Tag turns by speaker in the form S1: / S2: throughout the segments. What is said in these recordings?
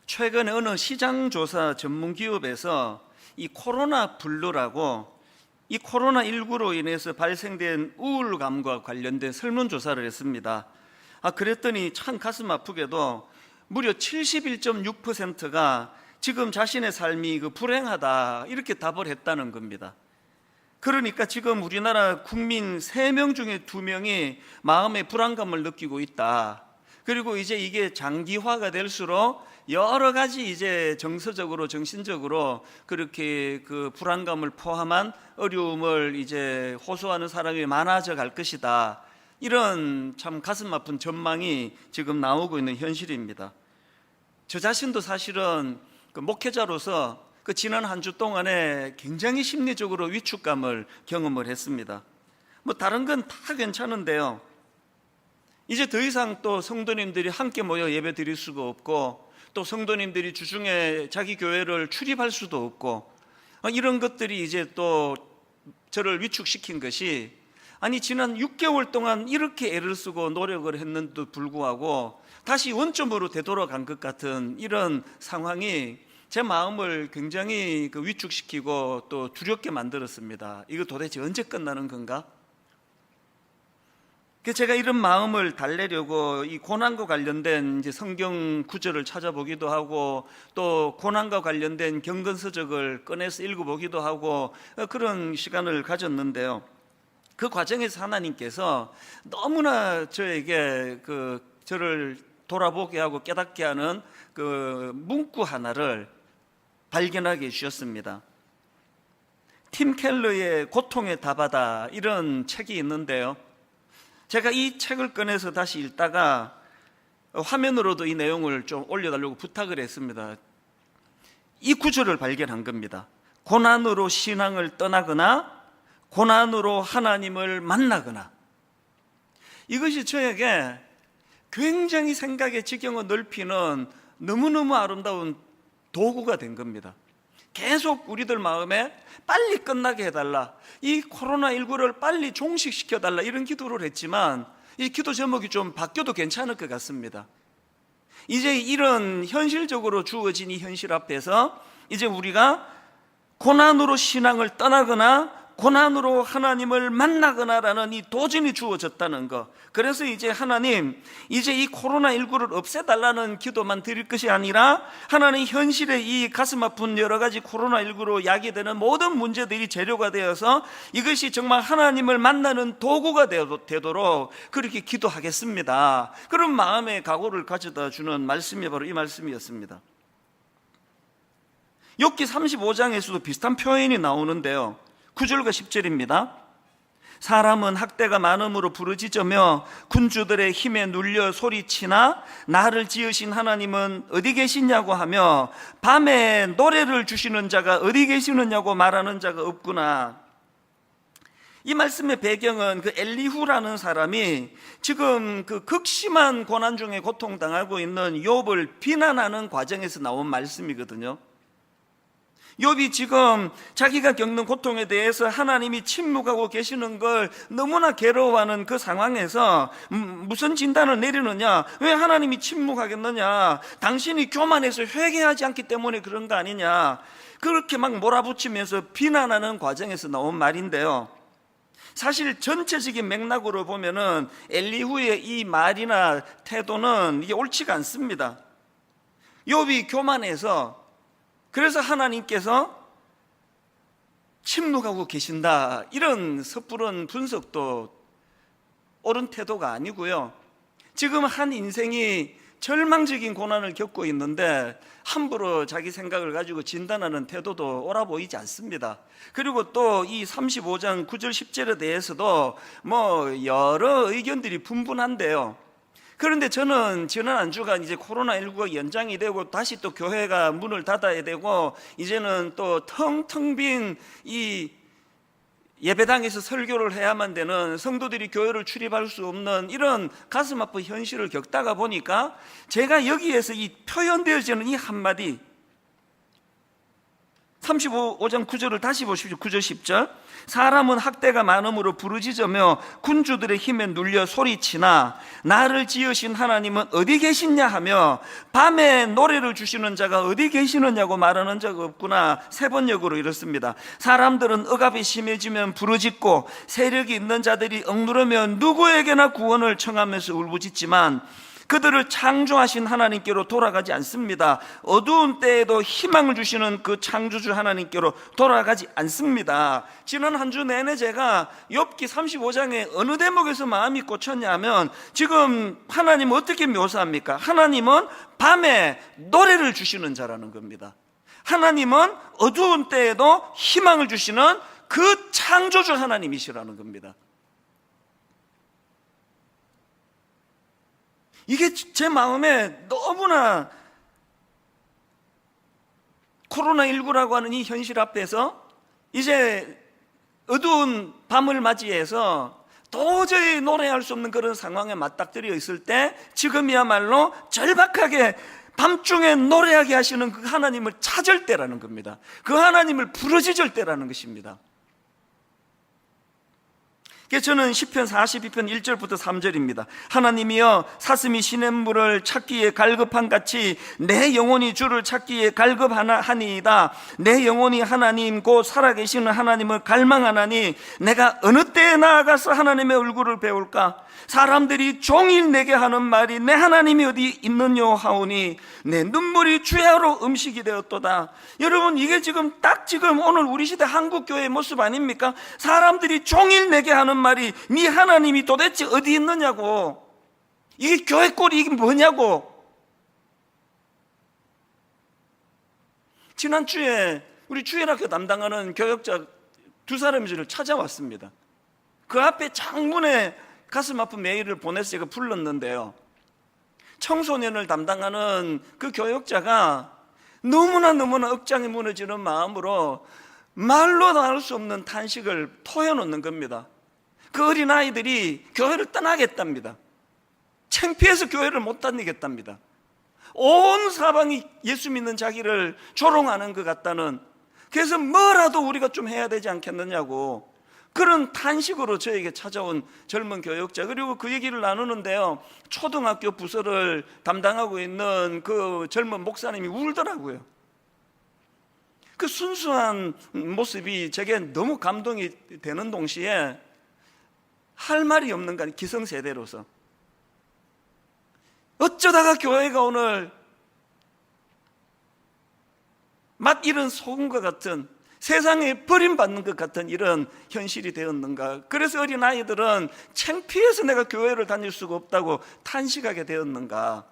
S1: 최근에 어느 시장조사 전문기업에서 이 코로나 블루라고 이 코로나19로 인해서 발생된 우울감과 관련된 설문조사를 했습니다. 그랬더니 참 가슴 아프게도 무려 71.6%가 지금 자신의 삶이 불행하다 이렇게 답을 했다는 겁니다. 그러니까 지금 우리나라 국민 3명 중에 2명이 마음의 불안감을 느끼고 있다. 그리고 이제 이게 장기화가 될수록 여러 가지 이제 정서적으로 정신적으로 그렇게 그 불안감을 포함한 어려움을 이제 호소하는 사람이 많아져 갈 것이다. 이런 참 가슴 아픈 전망이 지금 나오고 있는 현실입니다. 저 자신도 사실은 그 목회자로서 그 지난 한 주 동안에 굉장히 심리적으로 위축감을 경험을 했습니다. 뭐 다른 건 다 괜찮은데요. 이제 더 이상 또 성도님들이 함께 모여 예배 드릴 수가 없고 또 성도님들이 주중에 자기 교회를 출입할 수도 없고 이런 것들이 이제 또 저를 위축시킨 것이 아니 지난 6개월 동안 이렇게 애를 쓰고 노력을 했는데도 불구하고 다시 원점으로 되돌아간 것 같은 이런 상황이 제 마음을 굉장히 위축시키고 또 두렵게 만들었습니다. 이거 도대체 언제 끝나는 건가? 제가 이런 마음을 달래려고 이 고난과 관련된 이제 성경 구절을 찾아보기도 하고 또 고난과 관련된 경건서적을 꺼내서 읽어보기도 하고 그런 시간을 가졌는데요. 그 과정에서 하나님께서 너무나 저에게 저를 돌아보게 하고 깨닫게 하는 그 문구 하나를 발견하게 해주셨습니다. 팀 켈러의 고통의 답하다 이런 책이 있는데요. 제가 이 책을 꺼내서 다시 읽다가 화면으로도 이 내용을 좀 올려달라고 부탁을 했습니다. 이 구절을 발견한 겁니다. 고난으로 신앙을 떠나거나 고난으로 하나님을 만나거나. 이것이 저에게 굉장히 생각의 지경을 넓히는 너무너무 아름다운 도구가 된 겁니다. 계속 우리들 마음에 빨리 끝나게 해달라, 이 코로나19를 빨리 종식시켜달라 이런 기도를 했지만 이 기도 제목이 좀 바뀌어도 괜찮을 것 같습니다. 이제 이런 현실적으로 주어진 이 현실 앞에서 이제 우리가 고난으로 신앙을 떠나거나 고난으로 하나님을 만나거나라는 이 도전이 주어졌다는 것. 그래서 이제 하나님, 이제 이 코로나19를 없애달라는 기도만 드릴 것이 아니라 하나님 현실의 이 가슴 아픈 여러 가지 코로나19로 야기되는 모든 문제들이 재료가 되어서 이것이 정말 하나님을 만나는 도구가 되도록 그렇게 기도하겠습니다. 그런 마음의 각오를 가져다 주는 말씀이 바로 이 말씀이었습니다. 욥기 35장에서도 비슷한 표현이 나오는데요. 9절과 10절입니다. 사람은 학대가 많음으로 부르짖으며 군주들의 힘에 눌려 소리치나 나를 지으신 하나님은 어디 계시냐고 하며 밤에 노래를 주시는 자가 어디 계시느냐고 말하는 자가 없구나. 이 말씀의 배경은 그 엘리후라는 사람이 지금 그 극심한 고난 중에 고통당하고 있는 욥을 비난하는 과정에서 나온 말씀이거든요. 욥이 지금 자기가 겪는 고통에 대해서 하나님이 침묵하고 계시는 걸 너무나 괴로워하는 그 상황에서 무슨 진단을 내리느냐? 왜 하나님이 침묵하겠느냐? 당신이 교만해서 회개하지 않기 때문에 그런 거 아니냐? 그렇게 막 몰아붙이면서 비난하는 과정에서 나온 말인데요. 사실 전체적인 맥락으로 보면은 엘리후의 이 말이나 태도는 이게 옳지가 않습니다. 욥이 교만해서 그래서 하나님께서 침묵하고 계신다 이런 섣부른 분석도 옳은 태도가 아니고요. 지금 한 인생이 절망적인 고난을 겪고 있는데 함부로 자기 생각을 가지고 진단하는 태도도 옳아 보이지 않습니다. 그리고 또 이 35장 9절 10절에 대해서도 뭐 여러 의견들이 분분한데요. 그런데 저는 지난 한 주간 이제 코로나19가 연장이 되고 다시 또 교회가 문을 닫아야 되고 이제는 또 텅텅 빈 이 예배당에서 설교를 해야만 되는 성도들이 교회를 출입할 수 없는 이런 가슴 아픈 현실을 겪다가 보니까 제가 여기에서 이 표현되어지는 이 한마디, 35장 9절을 다시 보십시오. 9절 10절. 사람은 학대가 많음으로 부르짖으며 군주들의 힘에 눌려 소리치나 나를 지으신 하나님은 어디 계시냐 하며 밤에 노래를 주시는 자가 어디 계시느냐고 말하는 자가 없구나. 세 번역으로 이렇습니다. 사람들은 억압이 심해지면 부르짖고 세력이 있는 자들이 억누르면 누구에게나 구원을 청하면서 울부짖지만 그들을 창조하신 하나님께로 돌아가지 않습니다. 어두운 때에도 희망을 주시는 그 창조주 하나님께로 돌아가지 않습니다. 지난 한 주 내내 제가 욥기 35장에 어느 대목에서 마음이 꽂혔냐면 지금 하나님 어떻게 묘사합니까? 하나님은 밤에 노래를 주시는 자라는 겁니다. 하나님은 어두운 때에도 희망을 주시는 그 창조주 하나님이시라는 겁니다. 이게 제 마음에 너무나 코로나19라고 하는 이 현실 앞에서 이제 어두운 밤을 맞이해서 도저히 노래할 수 없는 그런 상황에 맞닥뜨려 있을 때 지금이야말로 절박하게 밤중에 노래하게 하시는 그 하나님을 찾을 때라는 겁니다. 그 하나님을 부르짖을 때라는 것입니다. 저는 시편 42편 1절부터 3절입니다. 하나님이여 사슴이 시냇물을 찾기에 갈급한 같이 내 영혼이 주를 찾기에 갈급하니이다. 내 영혼이 하나님 곧 살아계시는 하나님을 갈망하나니 내가 어느 때에 나아가서 하나님의 얼굴을 배울까? 사람들이 종일 내게 하는 말이 내 하나님이 어디 있느냐 하오니 내 눈물이 주야로 음식이 되었도다. 여러분, 이게 지금 딱 지금 오늘 우리 시대 한국교회의 모습 아닙니까? 사람들이 종일 내게 하는 말이 네 하나님이 도대체 어디 있느냐고. 이게 교회 꼴이 이게 뭐냐고. 지난주에 우리 주일학교 담당하는 교역자 두 사람이 저를 찾아왔습니다. 그 앞에 장문에 가슴 아픈 메일을 보내서 제가 불렀는데요, 청소년을 담당하는 그 교역자가 너무나 억장이 무너지는 마음으로 말로 나눌 수 없는 탄식을 토해놓는 겁니다. 그 어린아이들이 교회를 떠나겠답니다. 창피해서 교회를 못 다니겠답니다. 온 사방이 예수 믿는 자기를 조롱하는 것 같다는, 그래서 뭐라도 우리가 좀 해야 되지 않겠느냐고 그런 탄식으로 저에게 찾아온 젊은 교역자, 그리고 그 얘기를 나누는데요, 초등학교 부서를 담당하고 있는 그 젊은 목사님이 울더라고요. 그 순수한 모습이 제게 너무 감동이 되는 동시에 할 말이 없는 거 아니에요. 기성세대로서 어쩌다가 교회가 오늘 맛 잃은 소금과 같은, 세상에 버림받는 것 같은 이런 현실이 되었는가. 그래서 어린아이들은 창피해서 내가 교회를 다닐 수가 없다고 탄식하게 되었는가.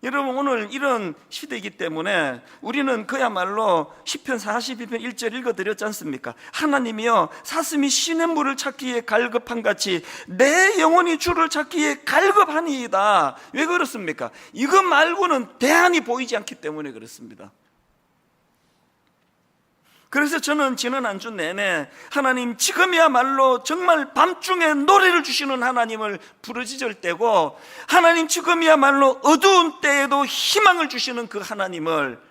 S1: 여러분, 오늘 이런 시대이기 때문에 우리는 그야말로 시편 42편 1절 읽어드렸지 않습니까? 하나님이여 사슴이 시냇물을 찾기에 갈급한 같이 내 영혼이 주를 찾기에 갈급하니이다. 왜 그렇습니까? 이거 말고는 대안이 보이지 않기 때문에 그렇습니다. 그래서 저는 지난 한 주 내내 하나님, 지금이야말로 정말 밤중에 노래를 주시는 하나님을 부르짖을 때고, 하나님 지금이야말로 어두운 때에도 희망을 주시는 그 하나님을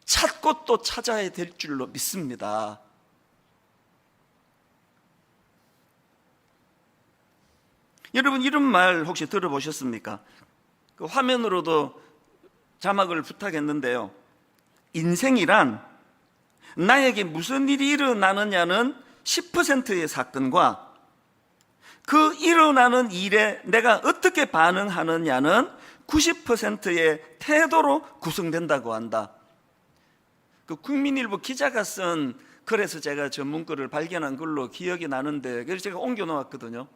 S1: 찾고 또 찾아야 될 줄로 믿습니다. 여러분, 이런 말 혹시 들어보셨습니까? 그 화면으로도 자막을 부탁했는데요, 인생이란 나에게 무슨 일이 일어나느냐는 10%의 사건과 그 일어나는 일에 내가 어떻게 반응하느냐는 90%의 태도로 구성된다고 한다. 그 국민일보 기자가 쓴 글에서 제가 전문글을 발견한 걸로 기억이 나는데, 그래서 제가 옮겨 놓았거든요.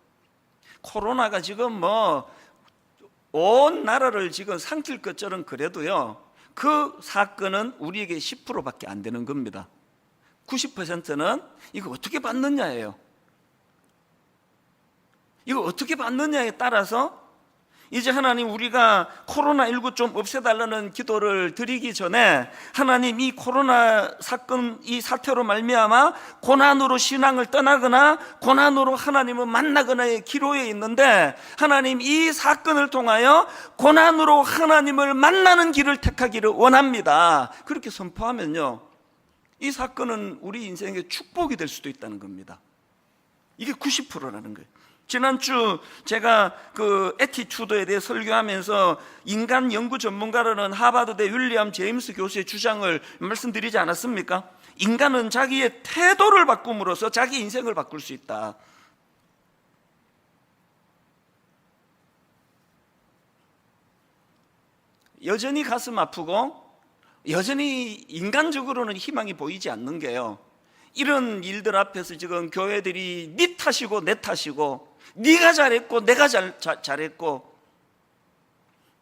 S1: 코로나가 지금 온 나라를 지금 삼킬 것처럼 그래도요, 그 사건은 우리에게 10%밖에 안 되는 겁니다. 90%는 이거 어떻게 받느냐예요. 이거 어떻게 받느냐에 따라서 이제 하나님, 우리가 코로나19 좀 없애달라는 기도를 드리기 전에 하나님, 이 코로나 사건, 이 사태로 말미암아 고난으로 신앙을 떠나거나 고난으로 하나님을 만나거나의 기로에 있는데, 하나님 이 사건을 통하여 고난으로 하나님을 만나는 길을 택하기를 원합니다. 그렇게 선포하면요, 이 사건은 우리 인생의 축복이 될 수도 있다는 겁니다. 이게 90%라는 거예요. 지난주 제가 그 애티튜드에 대해 설교하면서 인간 연구 전문가라는 하버드대 윌리엄 제임스 교수의 주장을 말씀드리지 않았습니까? 인간은 자기의 태도를 바꿈으로써 자기 인생을 바꿀 수 있다. 여전히 가슴 아프고 여전히 인간적으로는 희망이 보이지 않는 게요, 이런 일들 앞에서 지금 교회들이 네 탓이고 내 탓이고 네가 잘했고 내가 잘했고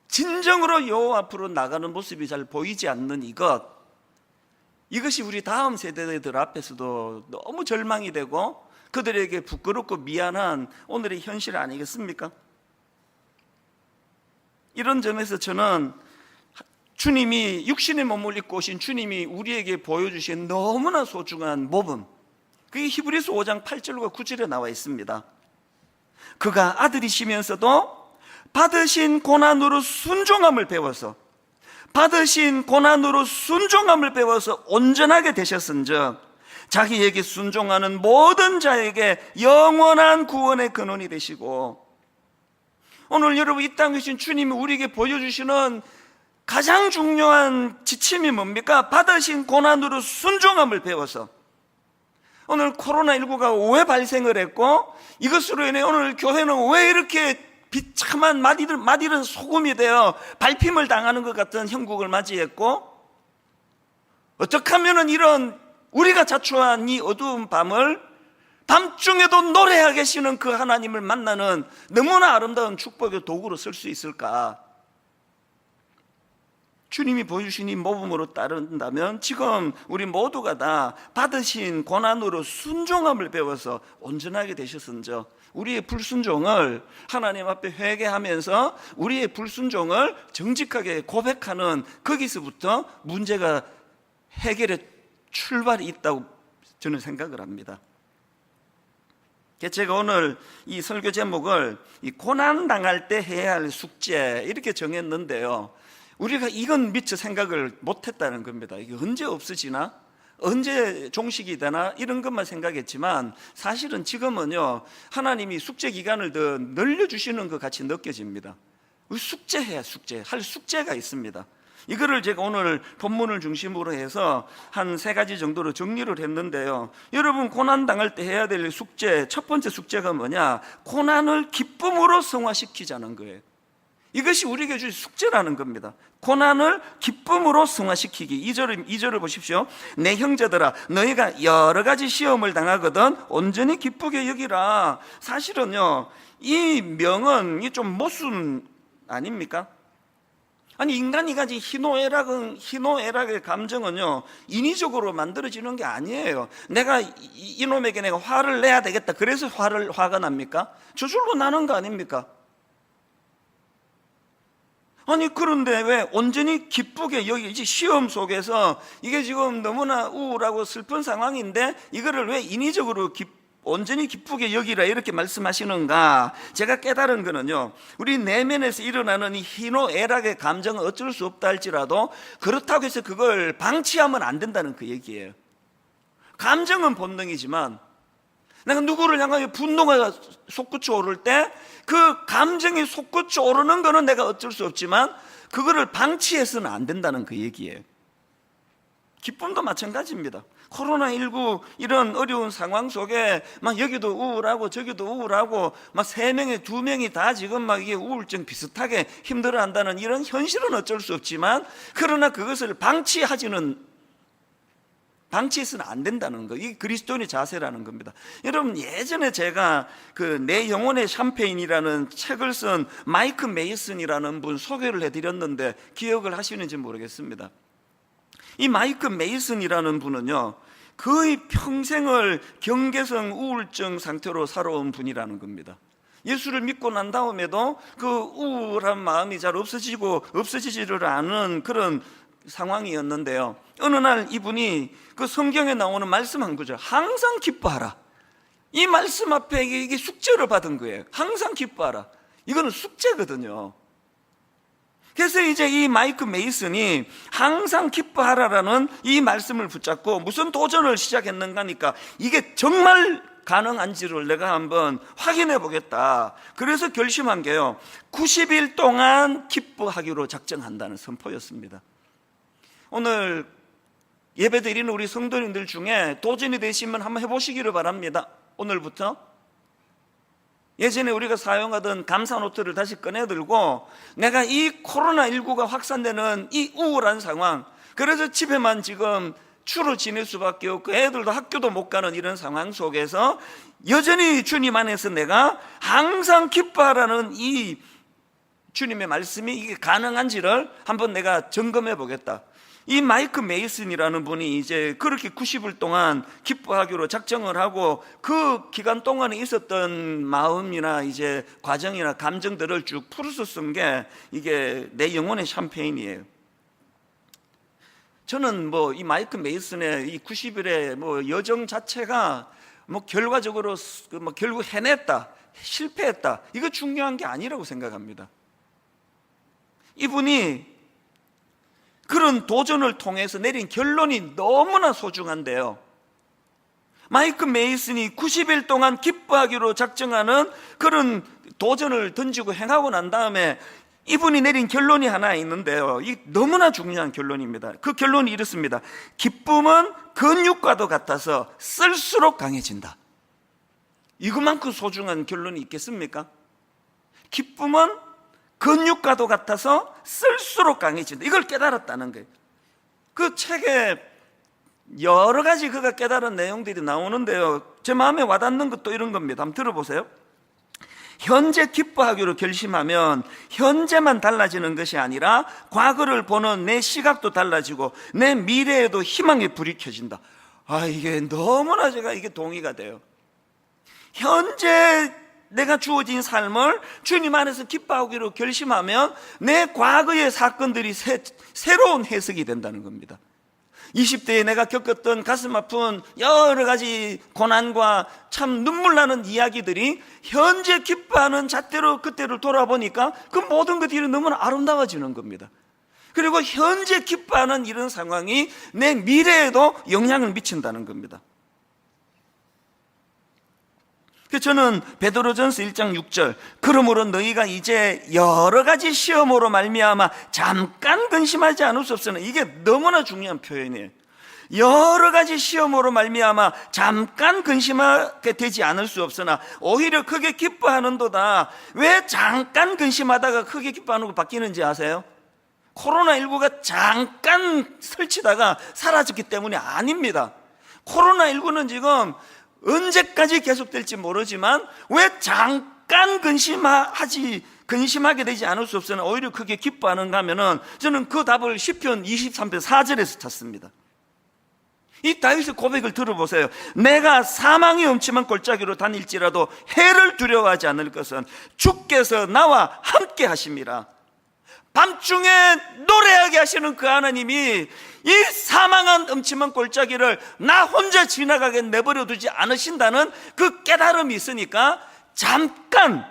S1: 진정으로 여호와 앞으로 나가는 모습이 잘 보이지 않는 이것이 우리 다음 세대들 앞에서도 너무 절망이 되고 그들에게 부끄럽고 미안한 오늘의 현실 아니겠습니까? 이런 점에서 저는 주님이 육신의 몸을 입고 오신 주님이 우리에게 보여주신 너무나 소중한 모범, 그게 히브리서 5장 8절과 9절에 나와 있습니다. 그가 아들이시면서도 받으신 고난으로 순종함을 배워서 온전하게 되셨은즉 자기에게 순종하는 모든 자에게 영원한 구원의 근원이 되시고, 오늘 여러분 이 땅에 계신 주님이 우리에게 보여주시는 가장 중요한 지침이 뭡니까? 받으신 고난으로 순종함을 배워서. 오늘 코로나19가 왜 발생을 했고 이것으로 인해 오늘 교회는 왜 이렇게 비참한 맛이른 소금이 되어 밟힘을 당하는 것 같은 형국을 맞이했고, 어떻게 하면 이런 우리가 자초한 이 어두운 밤을 밤중에도 노래하게 계시는 그 하나님을 만나는 너무나 아름다운 축복의 도구로 쓸 수 있을까? 주님이 보여주신 이 모범으로 따른다면 지금 우리 모두가 다 받으신 고난으로 순종함을 배워서 온전하게 되셨은즉 우리의 불순종을 하나님 앞에 회개하면서 우리의 불순종을 정직하게 고백하는 거기서부터 문제가 해결의 출발이 있다고 저는 생각을 합니다. 제가 오늘 이 설교 제목을 고난당할 때 해야 할 숙제 이렇게 정했는데요, 우리가 이건 미처 생각을 못했다는 겁니다. 이게 언제 없어지나? 언제 종식이 되나? 이런 것만 생각했지만 사실은 지금은요, 하나님이 숙제 기간을 더 늘려주시는 것 같이 느껴집니다. 숙제해야 할 숙제가 있습니다. 이거를 제가 오늘 본문을 중심으로 해서 한 3가지 정도로 정리를 했는데요, 여러분 고난당할 때 해야 될 숙제, 첫 번째 숙제가 뭐냐? 고난을 기쁨으로 성화시키자는 거예요. 이것이 우리에게 주신 숙제라는 겁니다. 고난을 기쁨으로 승화시키기. 2절을 보십시오. 내 형제들아, 너희가 여러 가지 시험을 당하거든 온전히 기쁘게 여기라. 사실은요, 이 명은 좀 모순 아닙니까? 아니, 인간이 가진 희노애락의 감정은요, 인위적으로 만들어지는 게 아니에요. 내가 이놈에게 내가 화를 내야 되겠다, 그래서 화가 납니까? 저절로 나는 거 아닙니까? 아니, 그런데 왜 온전히 기쁘게 여기지? 시험 속에서 이게 지금 너무나 우울하고 슬픈 상황인데 이거를 왜 인위적으로 온전히 기쁘게 여기라 이렇게 말씀하시는가? 제가 깨달은 거는요, 우리 내면에서 일어나는 이 희노애락의 감정은 어쩔 수 없다 할지라도 그렇다고 해서 그걸 방치하면 안 된다는 그 얘기예요. 감정은 본능이지만 내가 누구를 향하여 분노가 솟구쳐 오를 때 그 감정이 솟구쳐 오르는 거는 내가 어쩔 수 없지만 그거를 방치해서는 안 된다는 그 얘기예요. 기쁨도 마찬가지입니다. 코로나19 이런 어려운 상황 속에 막 여기도 우울하고 저기도 우울하고 막 3명에 2명이 다 지금 막 이게 우울증 비슷하게 힘들어한다는 이런 현실은 어쩔 수 없지만, 그러나 그것을 방치해서는 안 된다는 거, 이게 그리스도인의 자세라는 겁니다. 여러분, 예전에 제가 그 내 영혼의 샴페인이라는 책을 쓴 마이크 메이슨이라는 분 소개를 해드렸는데 기억을 하시는지 모르겠습니다. 이 마이크 메이슨이라는 분은요, 거의 평생을 경계성 우울증 상태로 살아온 분이라는 겁니다. 예수를 믿고 난 다음에도 그 우울한 마음이 잘 없어지지를 않은 그런 상황이었는데요, 어느 날 이분이 그 성경에 나오는 말씀 한 구절, 항상 기뻐하라, 이 말씀 앞에 이게 숙제를 받은 거예요. 항상 기뻐하라. 이거는 숙제거든요. 그래서 이제 이 마이크 메이슨이 항상 기뻐하라라는 이 말씀을 붙잡고 무슨 도전을 시작했는가 하니까 이게 정말 가능한지를 내가 한번 확인해 보겠다. 그래서 결심한 게요, 90일 동안 기뻐하기로 작정한다는 선포였습니다. 오늘 예배 드리는 우리 성도님들 중에 도전이 되시면 한번 해보시기를 바랍니다. 오늘부터 예전에 우리가 사용하던 감사 노트를 다시 꺼내들고, 내가 이 코로나19가 확산되는 이 우울한 상황, 그래서 집에만 지금 주로 지낼 수밖에 없고 애들도 학교도 못 가는 이런 상황 속에서 여전히 주님 안에서 내가 항상 기뻐하라는 이 주님의 말씀이 이게 가능한지를 한번 내가 점검해 보겠다. 이 마이크 메이슨이라는 분이 이제 그렇게 90일 동안 기뻐하기로 작정을 하고 그 기간 동안에 있었던 마음이나 이제 과정이나 감정들을 쭉 풀어서 쓴 게 이게 내 영혼의 샴페인이에요. 저는 뭐 이 마이크 메이슨의 이 90일의 뭐 여정 자체가 뭐 결과적으로 뭐 결국 해냈다, 실패했다, 이거 중요한 게 아니라고 생각합니다. 이분이 그런 도전을 통해서 내린 결론이 너무나 소중한데요, 마이크 메이슨이 90일 동안 기뻐하기로 작정하는 그런 도전을 던지고 행하고 난 다음에 이분이 내린 결론이 하나 있는데요, 이 너무나 중요한 결론입니다. 그 결론이 이렇습니다. 기쁨은 근육과도 같아서 쓸수록 강해진다. 이것만큼 소중한 결론이 있겠습니까? 기쁨은 근육과도 같아서 쓸수록 강해진다. 이걸 깨달았다는 거예요. 그 책에 여러 가지 그가 깨달은 내용들이 나오는데요, 제 마음에 와닿는 것도 이런 겁니다. 한번 들어보세요. 현재 기뻐하기로 결심하면 현재만 달라지는 것이 아니라 과거를 보는 내 시각도 달라지고 내 미래에도 희망의 불이 켜진다. 이게 너무나 제가 이게 동의가 돼요. 현재 내가 주어진 삶을 주님 안에서 기뻐하기로 결심하면 내 과거의 사건들이 새로운 해석이 된다는 겁니다. 20대에 내가 겪었던 가슴 아픈 여러 가지 고난과 참 눈물 나는 이야기들이 현재 기뻐하는 잣대로 그때를 돌아보니까 그 모든 것들이 너무나 아름다워지는 겁니다. 그리고 현재 기뻐하는 이런 상황이 내 미래에도 영향을 미친다는 겁니다. 저는 베드로전서 1장 6절, 그러므로 너희가 이제 여러 가지 시험으로 말미암아 잠깐 근심하지 않을 수 없으나, 이게 너무나 중요한 표현이에요. 여러 가지 시험으로 말미암아 잠깐 근심하게 되지 않을 수 없으나 오히려 크게 기뻐하는도다. 왜 잠깐 근심하다가 크게 기뻐하는 거 바뀌는지 아세요? 코로나19가 잠깐 설치다가 사라졌기 때문이 아닙니다. 코로나19는 지금 언제까지 계속될지 모르지만 왜 잠깐 근심하게 되지 않을 수 없으나 오히려 크게 기뻐하는가 하면은, 저는 그 답을 시편 23편 4절에서 찾습니다. 이 다윗의 고백을 들어보세요. 내가 사망의 음침한 골짜기로 다닐지라도 해를 두려워하지 않을 것은 주께서 나와 함께 하심이라. 밤중에 노래하게 하시는 그 하나님이 이 사망한 음침한 골짜기를 나 혼자 지나가게 내버려 두지 않으신다는 그 깨달음이 있으니까 잠깐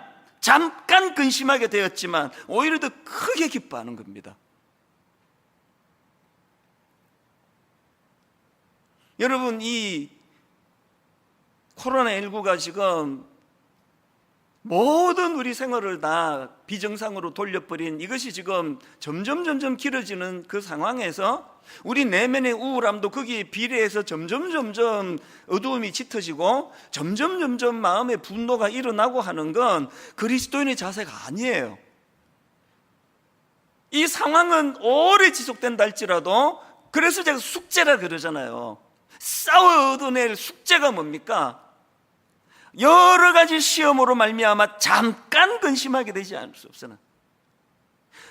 S1: 근심하게 되었지만 오히려 더 크게 기뻐하는 겁니다. 여러분, 이 코로나19가 지금 모든 우리 생활을 다 비정상으로 돌려버린 이것이 지금 점점 길어지는 그 상황에서 우리 내면의 우울함도 거기에 비례해서 점점 어두움이 짙어지고 점점 마음의 분노가 일어나고 하는 건 그리스도인의 자세가 아니에요. 이 상황은 오래 지속된다 할지라도, 그래서 제가 숙제라 그러잖아요. 싸워 얻어낼 숙제가 뭡니까? 여러 가지 시험으로 말미암아 잠깐 근심하게 되지 않을 수 없으나,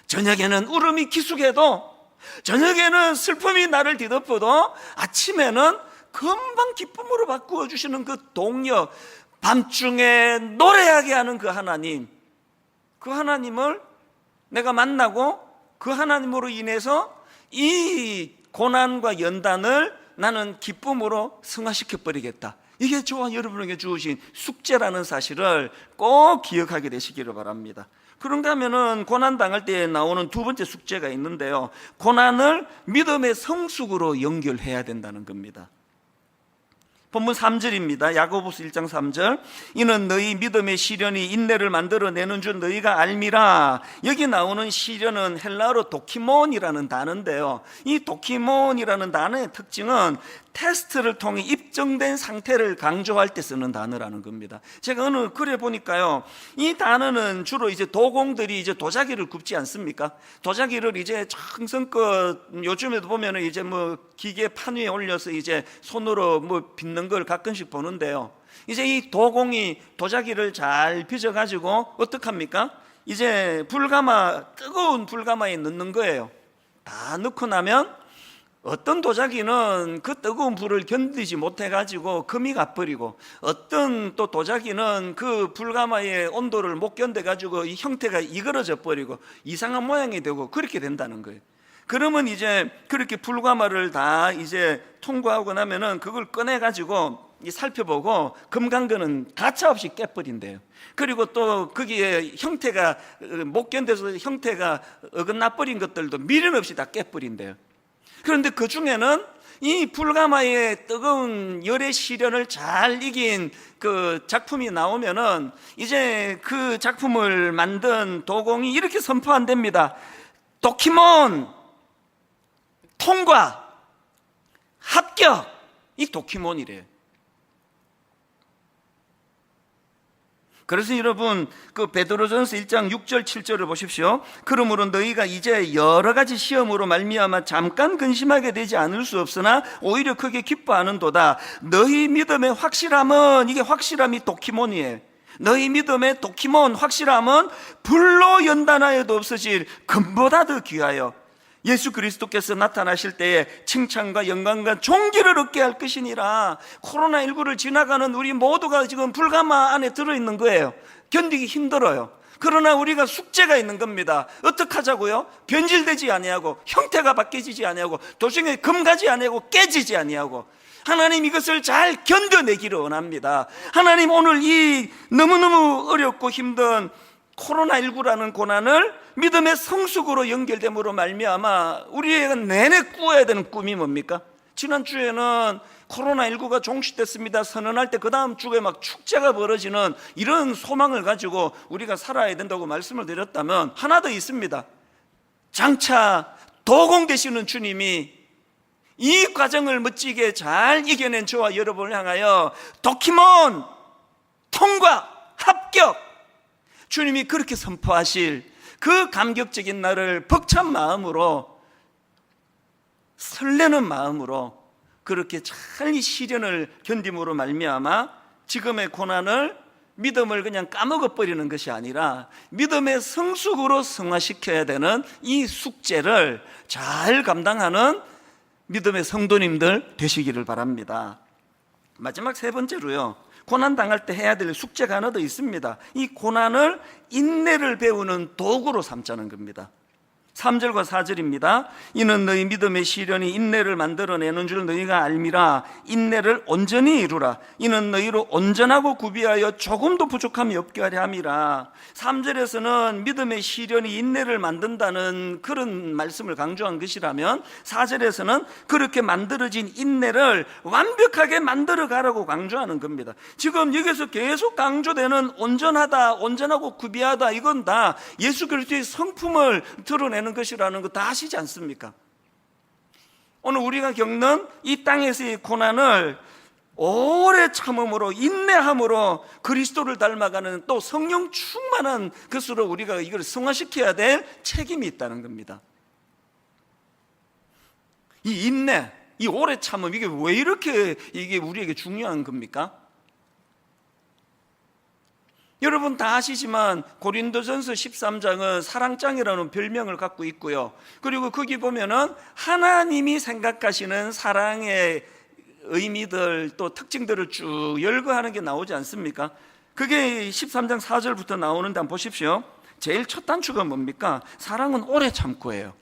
S1: 저녁에는 울음이 기숙해도, 저녁에는 슬픔이 나를 뒤덮어도 아침에는 금방 기쁨으로 바꾸어 주시는 그 동력, 밤중에 노래하게 하는 그 하나님, 그 하나님을 내가 만나고 그 하나님으로 인해서 이 고난과 연단을 나는 기쁨으로 승화시켜 버리겠다. 이게 저와 여러분에게 주어진 숙제라는 사실을 꼭 기억하게 되시기를 바랍니다. 그런가 하면은 고난 당할 때 나오는 두 번째 숙제가 있는데요, 고난을 믿음의 성숙으로 연결해야 된다는 겁니다. 본문 3절입니다. 야고보서 1장 3절. 이는 너희 믿음의 시련이 인내를 만들어내는 줄 너희가 알미라. 여기 나오는 시련은 헬라어로 도키몬이라는 단어인데요, 이 도키몬이라는 단어의 특징은 테스트를 통해 입증된 상태를 강조할 때 쓰는 단어라는 겁니다. 제가 어느 글에 보니까요, 이 단어는 주로 이제 도공들이 이제 도자기를 굽지 않습니까? 도자기를 이제 정성껏 요즘에도 보면은 이제 뭐 기계 판 위에 올려서 이제 손으로 뭐 빚는 걸 가끔씩 보는데요, 이제 이 도공이 도자기를 잘 빚어가지고 어떡합니까? 이제 뜨거운 불가마에 넣는 거예요. 다 넣고 나면 어떤 도자기는 그 뜨거운 불을 견디지 못해가지고 금이 가버리고, 어떤 또 도자기는 그 불가마의 온도를 못 견뎌가지고 이 형태가 이그러져 버리고 이상한 모양이 되고 그렇게 된다는 거예요. 그러면 이제 그렇게 불가마를 다 이제 통과하고 나면은 그걸 꺼내가지고 살펴보고 금간 거는 가차없이 깨버린대요. 그리고 또 거기에 형태가 못 견뎌서 형태가 어긋나 버린 것들도 미련 없이 다 깨버린대요. 그런데 그 중에는 이 불가마의 뜨거운 열의 시련을 잘 이긴 그 작품이 나오면은 이제 그 작품을 만든 도공이 이렇게 선포한답니다. 도키몬, 통과, 합격. 이 도키몬이래요. 그래서 여러분, 그 베드로전서 1장 6절 7절을 보십시오. 그러므로 너희가 이제 여러 가지 시험으로 말미암아 잠깐 근심하게 되지 않을 수 없으나 오히려 크게 기뻐하는도다. 너희 믿음의 확실함은, 이게 확실함이 도키몬이에요. 너희 믿음의 도키몬, 확실함은 불로 연단하여도 없어질 금보다 더 귀하여 예수 그리스도께서 나타나실 때에 칭찬과 영광과 존귀를 얻게 할 것이니라. 코로나19를 지나가는 우리 모두가 지금 불가마 안에 들어있는 거예요. 견디기 힘들어요. 그러나 우리가 숙제가 있는 겁니다. 어떻게 하자고요? 변질되지 아니하고 형태가 바뀌지 아니하고 도중에 금가지 아니하고 깨지지 아니하고, 하나님 이것을 잘 견뎌내기를 원합니다. 하나님 오늘 이 너무너무 어렵고 힘든 코로나19라는 고난을 믿음의 성숙으로 연결됨으로 말미암아 우리가 내내 꾸어야 되는 꿈이 뭡니까? 지난주에는 코로나19가 종식됐습니다 선언할 때 그 다음 주에 막 축제가 벌어지는 이런 소망을 가지고 우리가 살아야 된다고 말씀을 드렸다면, 하나 더 있습니다. 장차 도공 되시는 주님이 이 과정을 멋지게 잘 이겨낸 저와 여러분을 향하여 도키몬, 통과, 합격, 주님이 그렇게 선포하실 그 감격적인 날을 벅찬 마음으로, 설레는 마음으로 그렇게 잘 이 시련을 견딤으로 말미암아 지금의 고난을, 믿음을 그냥 까먹어버리는 것이 아니라 믿음의 성숙으로 승화시켜야 되는 이 숙제를 잘 감당하는 믿음의 성도님들 되시기를 바랍니다. 마지막 세 번째로요, 고난 당할 때 해야 될 숙제가 하나 더 있습니다. 이 고난을 인내를 배우는 도구로 삼자는 겁니다. 3절과 4절입니다. 이는 너희 믿음의 시련이 인내를 만들어내는 줄 너희가 알미라. 인내를 온전히 이루라. 이는 너희로 온전하고 구비하여 조금도 부족함이 없게 하려 함이라. 3절에서는 믿음의 시련이 인내를 만든다는 그런 말씀을 강조한 것이라면, 4절에서는 그렇게 만들어진 인내를 완벽하게 만들어 가라고 강조하는 겁니다. 지금 여기서 계속 강조되는 온전하다, 온전하고 구비하다, 이건 다 예수 그리스도의 성품을 드러내는 것이라는 거 다 아시지 않습니까? 오늘 우리가 겪는 이 땅에서의 고난을 오래 참음으로, 인내함으로 그리스도를 닮아가는, 또 성령 충만한 것으로 우리가 이걸 승화시켜야 될 책임이 있다는 겁니다. 이 인내, 이 오래 참음, 이게 왜 이렇게 이게 우리에게 중요한 겁니까? 여러분 다 아시지만 고린도전서 13장은 사랑장이라는 별명을 갖고 있고요, 그리고 거기 보면은 하나님이 생각하시는 사랑의 의미들, 또 특징들을 쭉 열거하는 게 나오지 않습니까? 그게 13장 4절부터 나오는데 한번 보십시오. 제일 첫 단추가 뭡니까? 사랑은 오래 참고예요.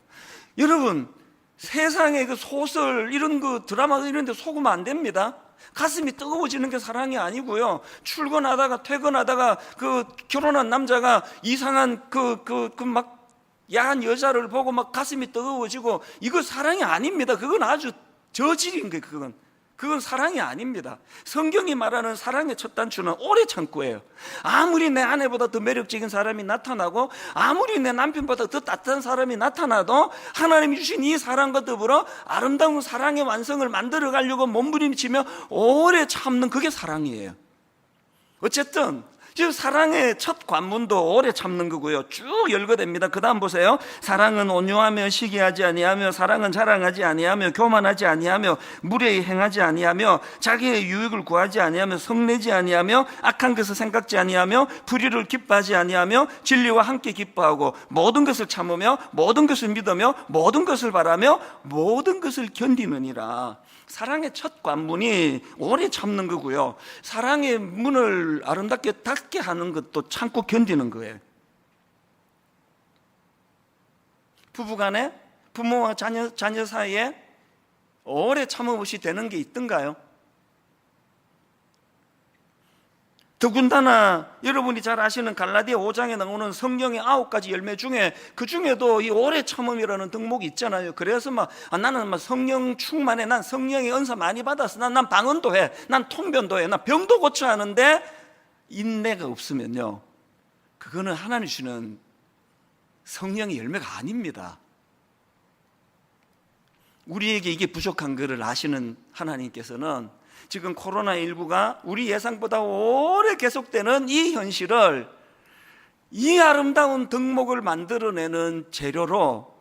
S1: 여러분, 세상의 그 소설, 이런 거 드라마 이런 데 속으면 안 됩니다. 가슴이 뜨거워지는 게 사랑이 아니고요. 출근하다가 퇴근하다가 그 결혼한 남자가 이상한 막 야한 여자를 보고 막 가슴이 뜨거워지고, 이거 사랑이 아닙니다. 그건 아주 저질인 거예요. 그건 사랑이 아닙니다. 성경이 말하는 사랑의 첫 단추는 오래 참고예요. 아무리 내 아내보다 더 매력적인 사람이 나타나고, 아무리 내 남편보다 더 따뜻한 사람이 나타나도 하나님이 주신 이 사랑과 더불어 아름다운 사랑의 완성을 만들어 가려고 몸부림치며 오래 참는, 그게 사랑이에요. 어쨌든 지금 사랑의 첫 관문도 오래 참는 거고요. 쭉 열거됩니다. 그 다음 보세요. 사랑은 온유하며 시기하지 아니하며, 사랑은 자랑하지 아니하며, 교만하지 아니하며, 무례히 행하지 아니하며, 자기의 유익을 구하지 아니하며, 성내지 아니하며, 악한 것을 생각지 아니하며, 불의를 기뻐하지 아니하며, 진리와 함께 기뻐하고, 모든 것을 참으며, 모든 것을 믿으며, 모든 것을 바라며, 모든 것을 견디느니라. 사랑의 첫 관문이 오래 참는 거고요. 사랑의 문을 아름답게 닫게 하는 것도 참고 견디는 거예요. 부부간에, 부모와 자녀 사이에 오래 참음없이 되는 게 있던가요? 더군다나 여러분이 잘 아시는 갈라디아 5장에 나오는 성령의 9가지 열매 중에, 그 중에도 이 오래 참음이라는 덕목이 있잖아요. 그래서 나는 성령 충만해, 난 성령의 은사 많이 받았어, 난 방언도 해, 난 통변도 해, 난 병도 고쳐 하는데 인내가 없으면요, 그거는 하나님 주시는 성령의 열매가 아닙니다. 우리에게 이게 부족한 것을 아시는 하나님께서는 지금 코로나19가 우리 예상보다 오래 계속되는 이 현실을, 이 아름다운 덕목을 만들어내는 재료로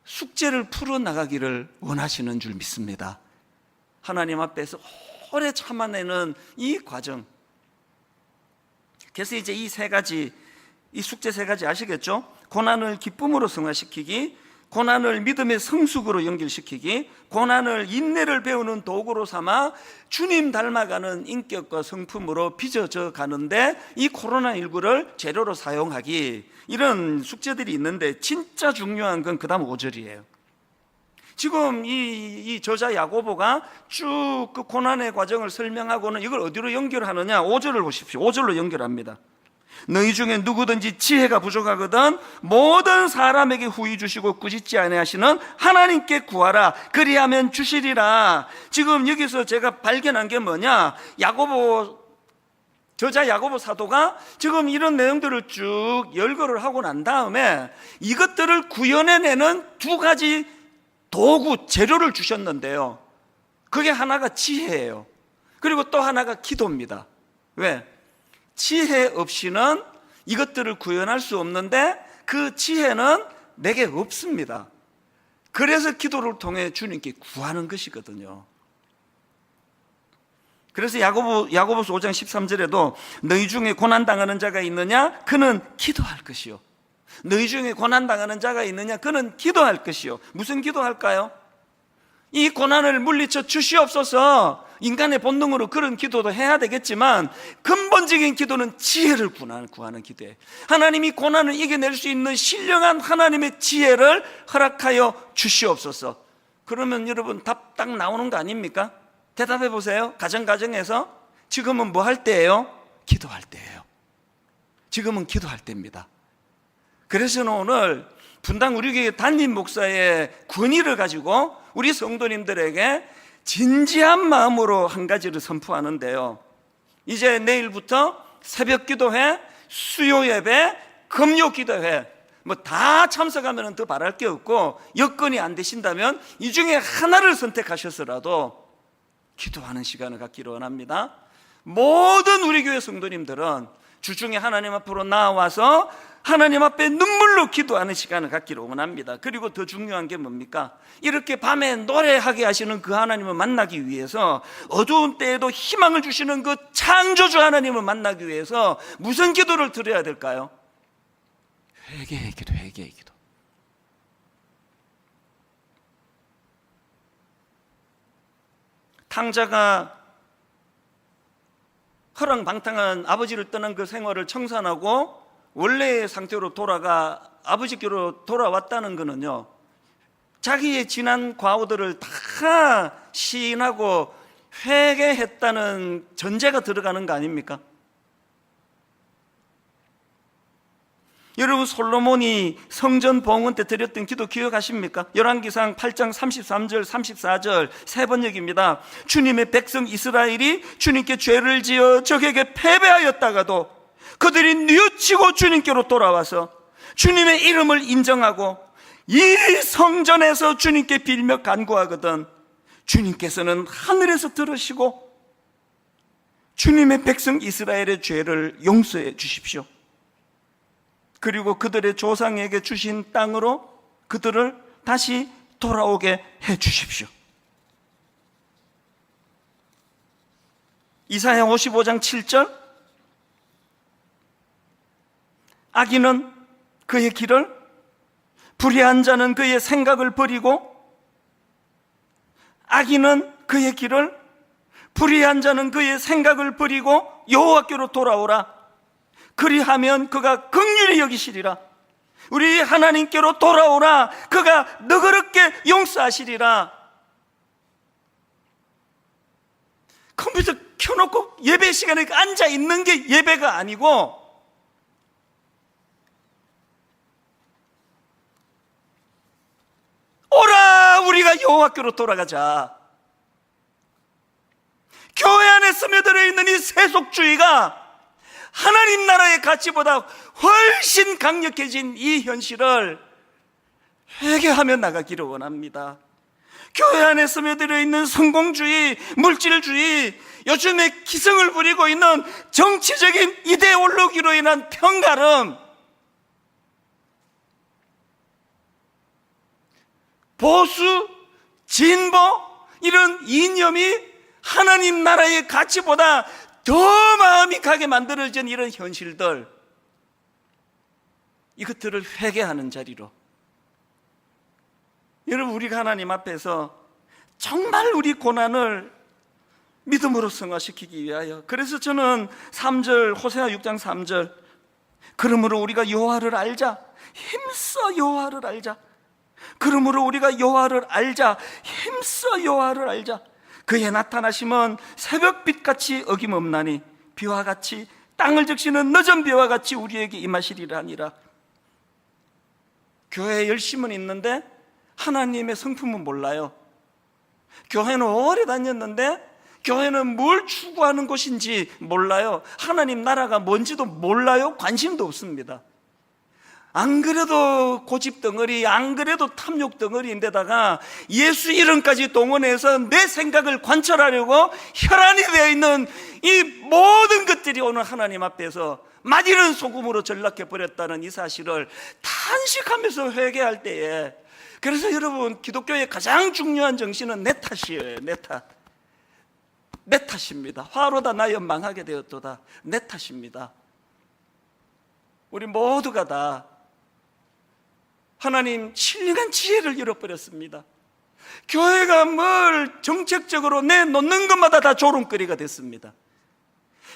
S1: 숙제를 풀어나가기를 원하시는 줄 믿습니다. 하나님 앞에서 오래 참아내는 이 과정. 그래서 이제 이 숙제 세 가지 아시겠죠? 고난을 기쁨으로 승화시키기, 고난을 믿음의 성숙으로 연결시키기, 고난을 인내를 배우는 도구로 삼아 주님 닮아가는 인격과 성품으로 빚어져 가는데 이 코로나19를 재료로 사용하기, 이런 숙제들이 있는데 진짜 중요한 건 그 다음 5절이에요. 지금 이 저자 야고보가 쭉 그 고난의 과정을 설명하고는 이걸 어디로 연결하느냐? 5절을 보십시오. 5절로 연결합니다. 너희 중에 누구든지 지혜가 부족하거든 모든 사람에게 후히 주시고 꾸짖지 아니하시는 하나님께 구하라, 그리하면 주시리라. 지금 여기서 제가 발견한 게 뭐냐? 저자 야고보 사도가 지금 이런 내용들을 쭉 열거를 하고 난 다음에 이것들을 구현해내는 두 가지 도구, 재료를 주셨는데요, 그게 하나가 지혜예요. 그리고 또 하나가 기도입니다. 왜? 지혜 없이는 이것들을 구현할 수 없는데 그 지혜는 내게 없습니다. 그래서 기도를 통해 주님께 구하는 것이거든요. 그래서 야고보서 5장 13절에도 너희 중에 고난당하는 자가 있느냐? 그는 기도할 것이요. 너희 중에 고난당하는 자가 있느냐? 그는 기도할 것이요. 무슨 기도할까요? 이 고난을 물리쳐 주시옵소서. 인간의 본능으로 그런 기도도 해야 되겠지만 근본적인 기도는 지혜를 구하는 기도예요. 하나님이 고난을 이겨낼 수 있는 신령한 하나님의 지혜를 허락하여 주시옵소서. 그러면 여러분 답 딱 나오는 거 아닙니까? 대답해 보세요. 가정에서 지금은 뭐 할 때예요? 기도할 때예요. 지금은 기도할 때입니다. 그래서 오늘 분당 우리 교회 담임 목사의 권위를 가지고 우리 성도님들에게 진지한 마음으로 한 가지를 선포하는데요, 이제 내일부터 새벽 기도회, 수요 예배, 금요 기도회 다 참석하면 더 바랄 게 없고, 여건이 안 되신다면 이 중에 하나를 선택하셔서라도 기도하는 시간을 갖기를 원합니다. 모든 우리 교회 성도님들은 주중에 하나님 앞으로 나와서 하나님 앞에 눈물로 기도하는 시간을 갖기를 원합니다. 그리고 더 중요한 게 뭡니까? 이렇게 밤에 노래하게 하시는 그 하나님을 만나기 위해서, 어두운 때에도 희망을 주시는 그 창조주 하나님을 만나기 위해서 무슨 기도를 드려야 될까요? 회개의 기도, 회개의 기도. 탕자가 허랑방탕한 아버지를 떠난 그 생활을 청산하고 원래의 상태로 돌아가 아버지께로 돌아왔다는 것은요, 자기의 지난 과오들을 다 시인하고 회개했다는 전제가 들어가는 거 아닙니까? 여러분, 솔로몬이 성전 봉헌 때 드렸던 기도 기억하십니까? 열왕기상 8장 33절 34절 세 번역입니다. 주님의 백성 이스라엘이 주님께 죄를 지어 적에게 패배하였다가도 그들이 뉘우치고 주님께로 돌아와서 주님의 이름을 인정하고 이 성전에서 주님께 빌며 간구하거든 주님께서는 하늘에서 들으시고 주님의 백성 이스라엘의 죄를 용서해 주십시오. 그리고 그들의 조상에게 주신 땅으로 그들을 다시 돌아오게 해 주십시오. 이사야 55장 7절, 악인은 그의 길을, 불의한 자는 그의 생각을 버리고, 악인은 그의 길을, 불의한 자는 그의 생각을 버리고 여호와께로 돌아오라. 그리하면 그가 긍휼히 여기시리라. 우리 하나님께로 돌아오라. 그가 너그럽게 용서하시리라. 컴퓨터 켜놓고 예배 시간에 앉아 있는 게 예배가 아니고, 오라 우리가 여호와께로 돌아가자. 교회 안에 스며들어 있는 이 세속주의가 하나님 나라의 가치보다 훨씬 강력해진 이 현실을 회개하며 나가기를 원합니다. 교회 안에 스며들어 있는 성공주의, 물질주의, 요즘에 기승을 부리고 있는 정치적인 이데올로기로 인한 편가름, 보수, 진보, 이런 이념이 하나님 나라의 가치보다 더 마음이 가게 만들어진 이런 현실들, 이것들을 회개하는 자리로, 여러분, 우리가 하나님 앞에서 정말 우리 고난을 믿음으로 승화시키기 위하여, 그래서 저는 3절, 호세아 6장 3절, 그러므로 우리가 여호와를 알자, 힘써 여호와를 알자. 그러므로 우리가 여호와를 알자, 힘써 여호와를 알자. 그의 나타나심은 새벽빛같이 어김없나니 비와 같이, 땅을 적시는 늦은 비와 같이 우리에게 임하시리라 하니라. 교회에 열심은 있는데 하나님의 성품은 몰라요. 교회는 오래 다녔는데 교회는 뭘 추구하는 곳인지 몰라요. 하나님 나라가 뭔지도 몰라요. 관심도 없습니다. 안 그래도 고집 덩어리, 안 그래도 탐욕 덩어리인데다가 예수 이름까지 동원해서 내 생각을 관철하려고 혈안이 되어 있는 이 모든 것들이 오늘 하나님 앞에서 마디는 소금으로 전락해버렸다는 이 사실을 탄식하면서 회개할 때에, 그래서 여러분, 기독교의 가장 중요한 정신은 내 탓이에요. 내 탓. 내 탓입니다. 화로다 나여 망하게 되었도다. 내 탓입니다. 우리 모두가 다 하나님 신령한 지혜를 잃어버렸습니다. 교회가 뭘 정책적으로 내놓는 것마다 다 조롱거리가 됐습니다.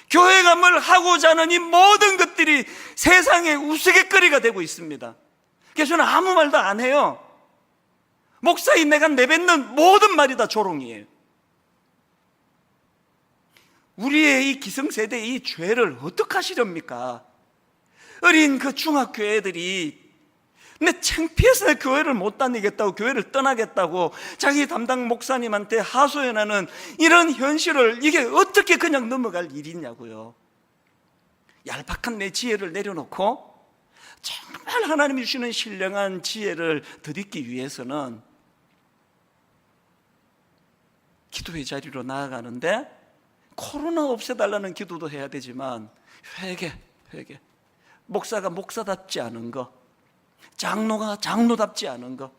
S1: 교회가 뭘 하고자 하는 이 모든 것들이 세상의 우스갯거리가 되고 있습니다. 그래서 저는 아무 말도 안 해요. 목사인 내가 내뱉는 모든 말이 다 조롱이에요. 우리의 이 기성세대의 이 죄를 어떻게 하시렵니까? 어린 그 중학교 애들이 내 창피해서 내 교회를 못 다니겠다고, 교회를 떠나겠다고 자기 담당 목사님한테 하소연하는 이런 현실을, 이게 어떻게 그냥 넘어갈 일이냐고요. 얄팍한 내 지혜를 내려놓고 정말 하나님이 주시는 신령한 지혜를 드리기 위해서는 기도의 자리로 나아가는데, 코로나 없애달라는 기도도 해야 되지만 회개. 목사가 목사답지 않은 거, 장로가 장로답지 않은 거,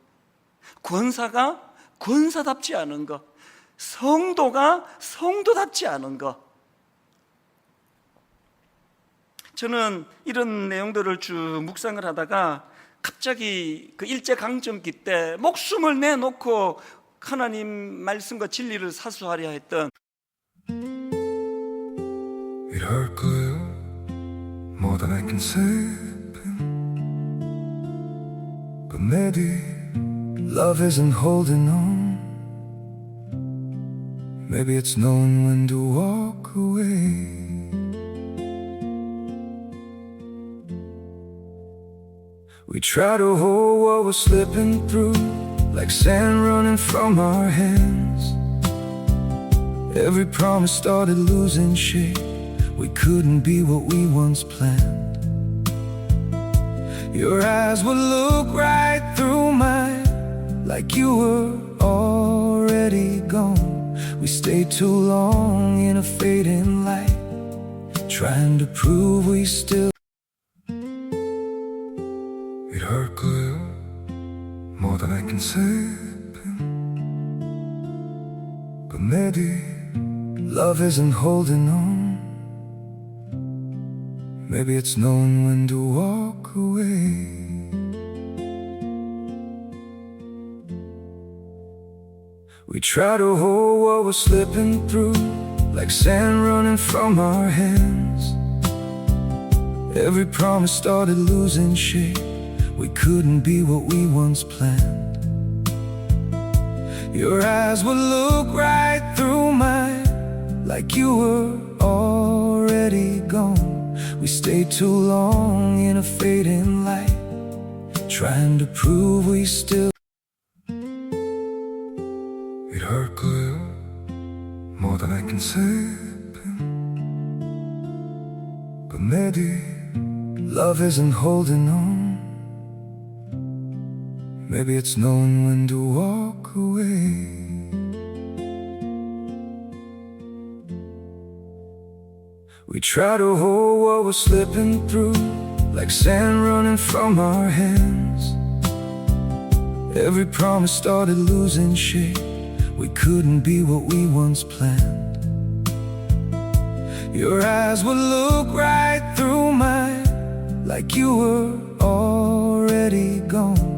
S1: 권사가 권사답지 않은 거, 성도가 성도답지 않은 거. 저는 이런 내용들을 쭉 묵상을 하다가 갑자기 그 일제강점기 때 목숨을 내놓고 하나님 말씀과 진리를 사수하려 했던,
S2: 이럴 거예요. More than I can say. But maybe love isn't holding on. Maybe it's knowing when to walk away. We try to hold what we're slipping through, like sand running from our hands. Every promise started losing shape. We couldn't be what we once planned. Your eyes would look right through mine, like you were already gone. We stayed too long in a fading light, trying to prove we still. It hurt good, more than I can say. But maybe love isn't holding on. Maybe it's knowing when to walk away. We try to hold what we're slipping through, like sand running from our hands. Every promise started losing shape. We couldn't be what we once planned. Your eyes would look right through mine, like you were already gone. We stayed too long in a fading light, trying to prove we still. It hurt good, more than I can say. But maybe love isn't holding on. Maybe it's knowing when to walk away. We try to hold what we're slipping through, like sand running from our hands. Every promise started losing shape. We couldn't be what we once planned. Your eyes would look right through mine, like you were already gone.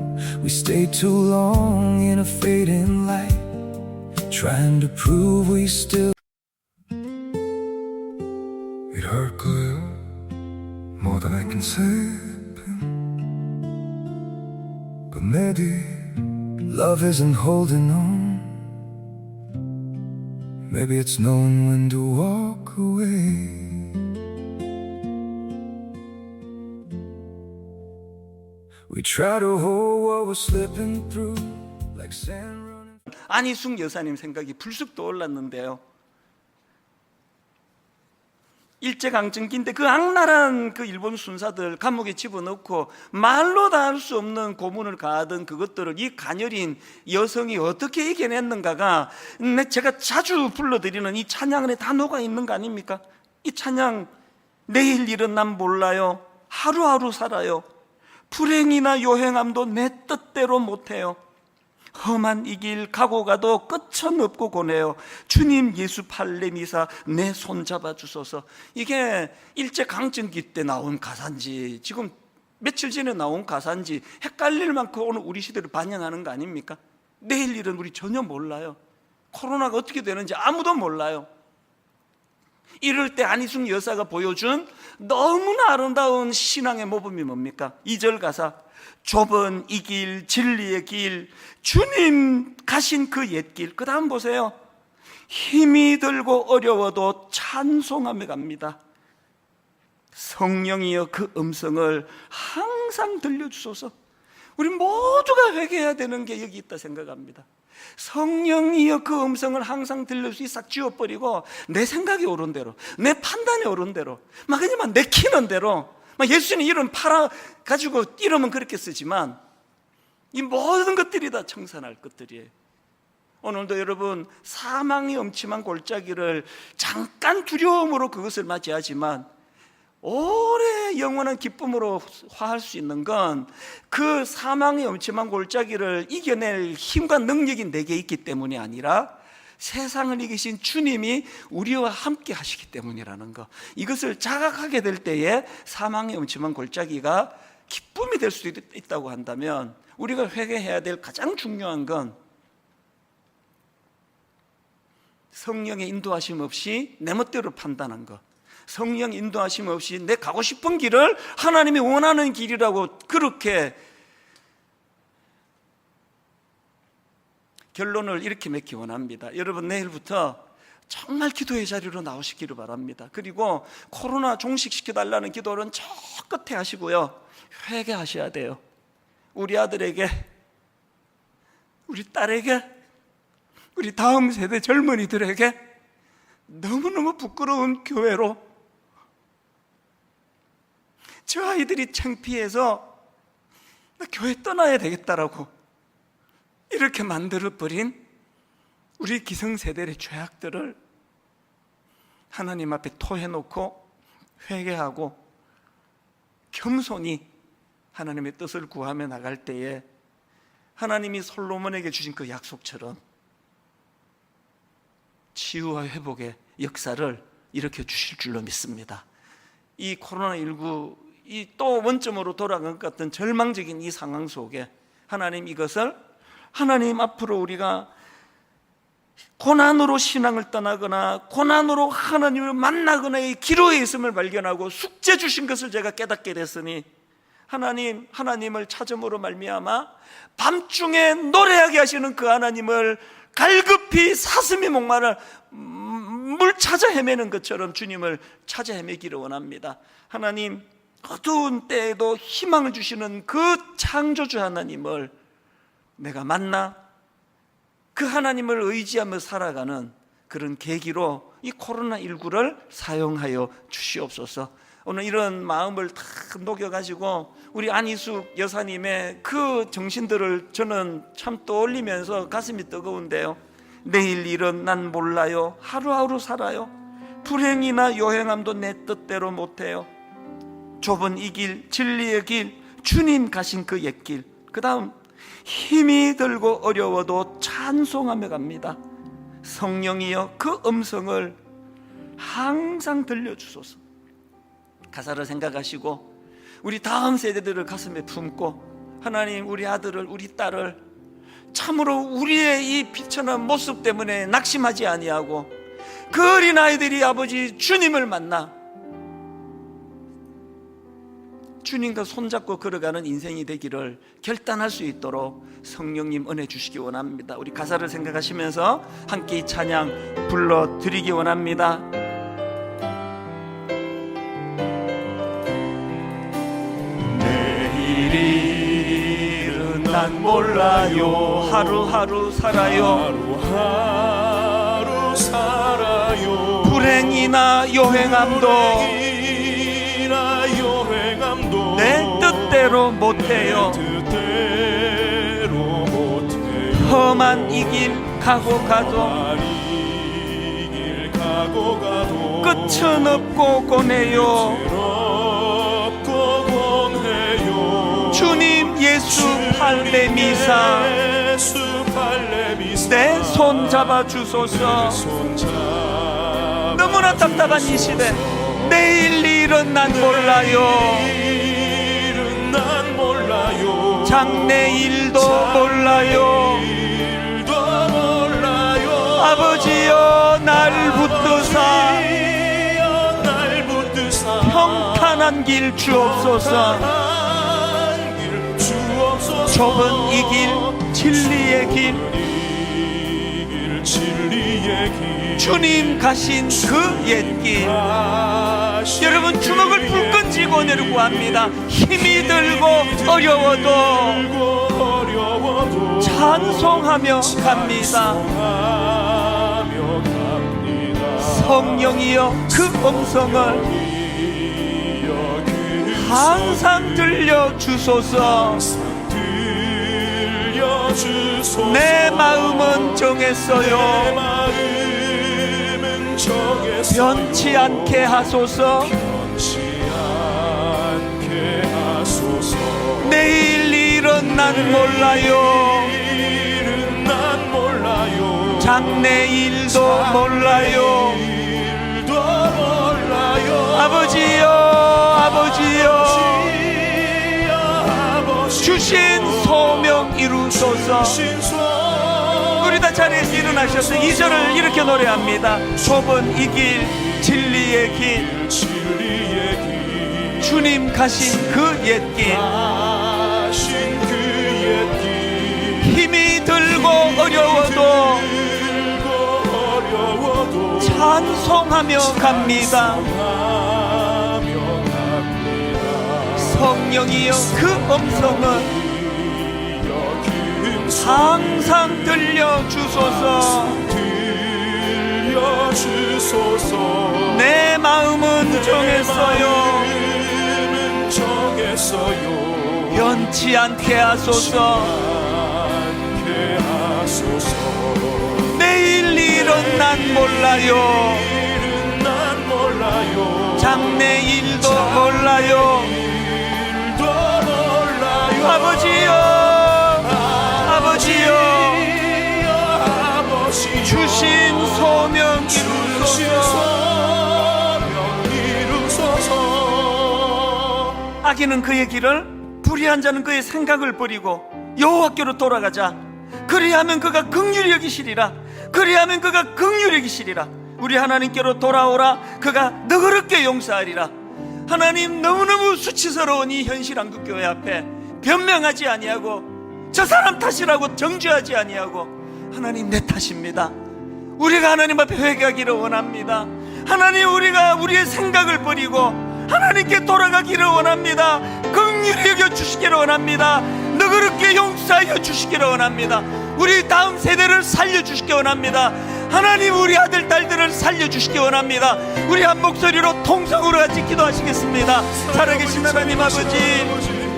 S2: We stayed too long in a fading light, trying to prove we still. It hurt good, more than I can say. But maybe love isn't holding on. Maybe it's knowing when to walk away. We try to hold what we're slipping through, like sand running.
S1: 안희숙 여사님 생각이 불쑥 떠올랐는데요. 일제강점기인데 그 악랄한 그 일본 순사들 감옥에 집어넣고 말로 다 할 수 없는 고문을 가하던 그것들을 이 가녀린 여성이 어떻게 이겨냈는가가 제가 자주 불러드리는 이 찬양 안에 다 녹아있는 거 아닙니까? 이 찬양, 내일 일은 난 몰라요. 하루하루 살아요. 불행이나 요행함도 내 뜻대로 못해요. 험한 이 길 가고 가도 끝은 없고 고네요. 주님 예수 팔레미사 내 손 잡아 주소서. 이게 일제강점기 때 나온 가사인지 지금 며칠 전에 나온 가사인지 헷갈릴 만큼 오늘 우리 시대를 반영하는 거 아닙니까? 내일 일은 우리 전혀 몰라요. 코로나가 어떻게 되는지 아무도 몰라요. 이럴 때 안희숙 여사가 보여준 너무나 아름다운 신앙의 모범이 뭡니까? 2절 가사, 좁은 이 길 진리의 길 주님 가신 그 옛길. 그 다음 보세요. 힘이 들고 어려워도 찬송하며 갑니다. 성령이여 그 음성을 항상 들려주소서. 우리 모두가 회개해야 되는 게 여기 있다 생각합니다. 성령이여 그 음성을 항상 들려주시 싹 지워버리고 내 생각이 옳은 대로, 내 판단이 옳은 대로, 막 그냥 내키는 대로, 막 예수님 이름 팔아가지고 이름은 그렇게 쓰지만 이 모든 것들이 다 청산할 것들이에요. 오늘도 여러분 사망의 엄침한 골짜기를 잠깐 두려움으로 그것을 맞이하지만 오래 영원한 기쁨으로 화할 수 있는 건 그 사망의 엄침한 골짜기를 이겨낼 힘과 능력이 내게 있기 때문이 아니라 세상을 이기신 주님이 우리와 함께 하시기 때문이라는 것, 이것을 자각하게 될 때에 사망의 엄침한 골짜기가 기쁨이 될 수도 있다고 한다면 우리가 회개해야 될 가장 중요한 건 성령의 인도하심 없이 내 멋대로 판단한 것, 성령 인도하심 없이 내 가고 싶은 길을 하나님이 원하는 길이라고 그렇게 결론을 이렇게 맺기 원합니다. 여러분, 내일부터 정말 기도의 자리로 나오시기를 바랍니다. 그리고 코로나 종식시켜달라는 기도는 저 끝에 하시고요, 회개하셔야 돼요. 우리 아들에게, 우리 딸에게, 우리 다음 세대 젊은이들에게 너무너무 부끄러운 교회로, 저 아이들이 창피해서 나 교회 떠나야 되겠다라고 이렇게 만들어버린 우리 기성세대의 죄악들을 하나님 앞에 토해놓고 회개하고 겸손히 하나님의 뜻을 구하며 나갈 때에 하나님이 솔로몬에게 주신 그 약속처럼 치유와 회복의 역사를 일으켜 주실 줄로 믿습니다. 이 코로나19 이 또 원점으로 돌아간 것 같은 절망적인 이 상황 속에 하나님 이것을, 하나님 앞으로 우리가 고난으로 신앙을 떠나거나 고난으로 하나님을 만나거나 의 기로에 있음을 발견하고 숙제 주신 것을 제가 깨닫게 됐으니 하나님을 찾음으로 말미암아 밤중에 노래하게 하시는 그 하나님을 갈급히 사슴이 목마를 물 찾아 헤매는 것처럼 주님을 찾아 헤매기를 원합니다. 하나님, 어두운 때에도 희망을 주시는 그 창조주 하나님을 내가 만나 그 하나님을 의지하며 살아가는 그런 계기로 이 코로나19를 사용하여 주시옵소서. 오늘 이런 마음을 다 녹여가지고 우리 안희숙 여사님의 그 정신들을 저는 참 떠올리면서 가슴이 뜨거운데요. 내일 일은 난 몰라요. 하루하루 살아요. 불행이나 요행함도 내 뜻대로 못해요. 좁은 이 길, 진리의 길, 주님 가신 그 옛길. 그 다음, 힘이 들고 어려워도 찬송하며 갑니다. 성령이여 그 음성을 항상 들려주소서. 가사를 생각하시고 우리 다음 세대들을 가슴에 품고 하나님, 우리 아들을, 우리 딸을 참으로 우리의 이 비천한 모습 때문에 낙심하지 아니하고 그 어린아이들이 아버지 주님을 만나 주님과 손잡고 걸어가는 인생이 되기를 결단할 수 있도록 성령님 은혜 주시기 원합니다. 우리 가사를 생각하시면서 함께 이 찬양 불러드리기 원합니다. 내일은 난 몰라요. 하루하루 살아요.
S3: 하루하루 살아요.
S1: 불행이나 요행함도 내 뜻대로 못해요. 험한 이 길 가고 가도 끝은 없고 고뇌요. 주님 예수 팔레미사 내 손 잡아주소서. 너무나 답답한 이 시대, 내일 일은 난 몰라요. 장래일도 몰라요. 아버지여 날 붙드사 평탄한 길 주옵소서. 좁은 이 길, 진리의 길, 주님 가신 그 옛길. 여러분 주먹을 불끈 쥐고 내려고 합니다. 힘이 들고 어려워도 찬송하며 갑니다. 성령이여 그 음성을 항상 들려주소서. 내 마음은 정했어요. 변치 않게 하소서. 내일 일은 난 몰라요. 장래일도 몰라요. 아버지여 아버지여 주신 소명 이루소서. 우리 다 자리에서 일어나셔서 2절을 이렇게 노래합니다. 좁은 이 길, 진리의 길, 주님 가신 그 옛길. 힘이 들고 어려워도 순종하며 갑니다. 성령이여, 그 음성은 항상 들려주소서. 내 마음은 정했어요. 변치 않게 하소서. 내일 일은 난 몰라요. 장래 일도 몰라요. 아버지여, 아버지여, 주신 소명 이루소서. 악인은 그의 길을, 불의한 자는 그의 생각을 버리고 여호와께로 돌아가자. 그리하면 그가 긍휼히 여기시리라. 그리하면 그가 긍휼히 여기시리라. 우리 하나님께로 돌아오라. 그가 너그럽게 용서하리라. 하나님, 너무너무 수치스러운 이 현실 한국교회 앞에 변명하지 아니하고 저 사람 탓이라고 정죄하지 아니하고, 하나님, 내 탓입니다. 우리가 하나님 앞에 회개하기를 원합니다. 하나님, 우리가 우리의 생각을 버리고 하나님께 돌아가기를 원합니다. 긍휼히 여겨주시기를 원합니다. 너그럽게 용서하여 주시기를 원합니다. 우리 다음 세대를 살려주시기 원합니다. 하나님, 우리 아들 딸들을 살려주시기 원합니다. 우리 한 목소리로 통성으로 같이 기도하시겠습니다. 살아계신 하나님 아버지,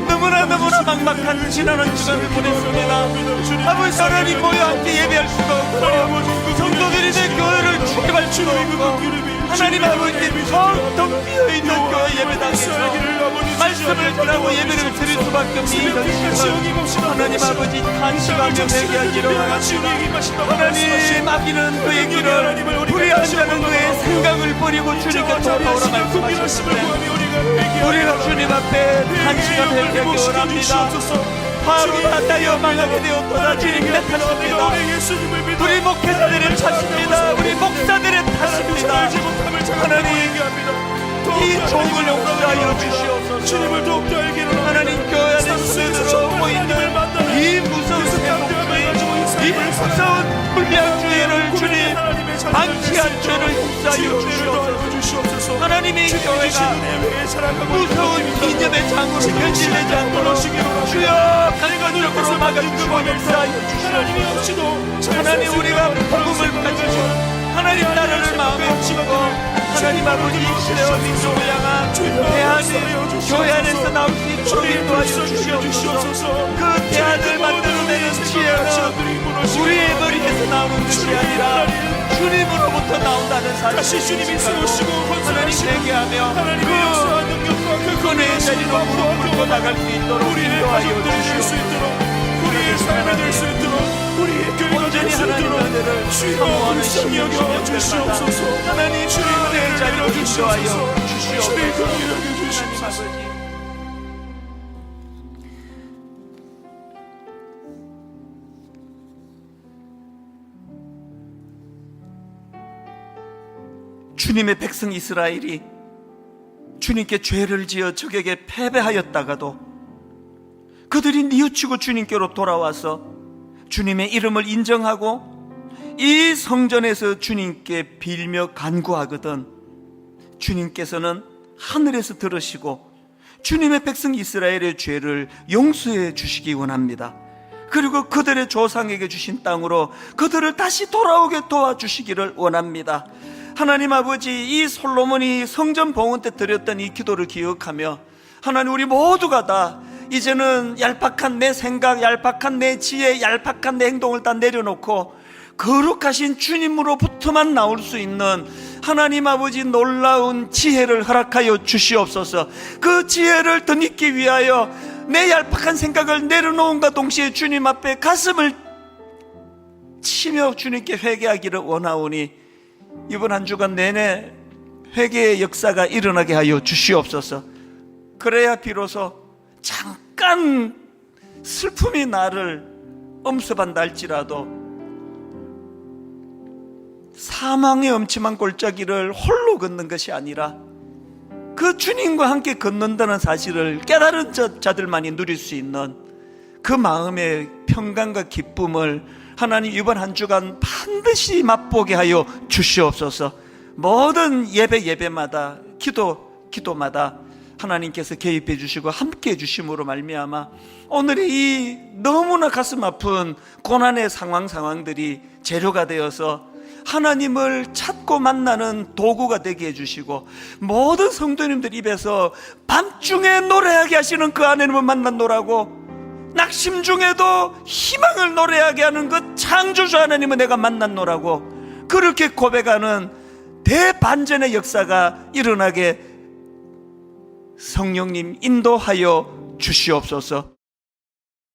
S1: 너무나 막막한 지난 한 주간을 보냈습니다. 아버지, 하나님 모여 함께 예배할 수도 없고 성도들이 내 교회를 출입할 수도 없고, 하나님 아버지, 텅텅 비어있는 교회 예배당에서 말씀을 전하고 예배를 드릴 수밖에 없는 이 현실을 하나님 아버지 탄식하며 회개하기를 원합니다. 하나님, 아기는 그의 길을, 불의한 자는 그의 생각을 버리고 주님께 돌아오라 말씀하셨는데, 우리가 주님 앞에 탄식하며 회개하기 원합니다. 화로 닿다여 망하게 되었도다. 주님 내 탓입니다. 우리 목회자들의 탓입니다. 우리 목사들의 탓입니다. 하나님, 이 종을 용서하여 주시옵소서. 하나님, 교회 안에 스며들어오고 있는 이 무서운 세속주의, 이 무서운 불량주의를 주님 방치한 죄를 용서하여 주시옵소서. 하나님의 교회가 무서운 이념의 장으로 변질되지 않도록 주여 간간적으로 막아주시고 용서하여 주시옵소서. 하나님, 우리가 복음을 가지고 하나님 나라를 마음에 품고 하나님 아버지 시대와 민족을 향한 대안을 교회 안에서 나올 수 있도록 인도하여 주시옵소서. 그 대안을 만들어내는 지혜는 우리의 머리에서 나오는 것이 아니라 주님으로부터 나온다는 사실을 하나님 회개하며 그 은혜의 자리로 무릎 꿇고 나갈 수 있도록 인도하여 주시옵소서. 우리의 삶이 될 수 있도록 온전히 하나님의 은혜를 사모하는 심령 주시옵소서. 하나님, 주의 은혜의 자리로 인도하여 주시옵소서. 하나님 아버지, 주님의 백성 이스라엘이 주님께 죄를 지어 적에게 패배하였다가도 그들이 뉘우치고 주님께로 돌아와서 주님의 이름을 인정하고 이 성전에서 주님께 빌며 간구하거든 주님께서는 하늘에서 들으시고 주님의 백성 이스라엘의 죄를 용서해 주시기 원합니다. 그리고 그들의 조상에게 주신 땅으로 그들을 다시 돌아오게 도와주시기를 원합니다. 하나님 아버지, 이 솔로몬이 성전 봉헌 때 드렸던 이 기도를 기억하며 하나님, 우리 모두가 다 이제는 얄팍한 내 생각, 얄팍한 내 지혜, 얄팍한 내 행동을 다 내려놓고 거룩하신 주님으로부터만 나올 수 있는 하나님 아버지 놀라운 지혜를 허락하여 주시옵소서. 그 지혜를 덧입기 위하여 내 얄팍한 생각을 내려놓음과 동시에 주님 앞에 가슴을 치며 주님께 회개하기를 원하오니 이번 한 주간 내내 회개의 역사가 일어나게 하여 주시옵소서. 그래야 비로소 잠깐 슬픔이 나를 엄습한다 할지라도 사망의 엄침한 골짜기를 홀로 걷는 것이 아니라 그 주님과 함께 걷는다는 사실을 깨달은 자들만이 누릴 수 있는 그 마음의 평강과 기쁨을 하나님 이번 한 주간 반드시 맛보게 하여 주시옵소서. 모든 예배마다 기도마다 하나님께서 개입해 주시고 함께 해 주심으로 말미암아 오늘의 이 너무나 가슴 아픈 고난의 상황들이 재료가 되어서 하나님을 찾고 만나는 도구가 되게 해주시고, 모든 성도님들 입에서 밤중에 노래하게 하시는 그 하나님을 만났노라고, 낙심 중에도 희망을 노래하게 하는 그 창조주 하나님을 내가 만났노라고, 그렇게 고백하는 대반전의 역사가 일어나게 성령님 인도하여 주시옵소서.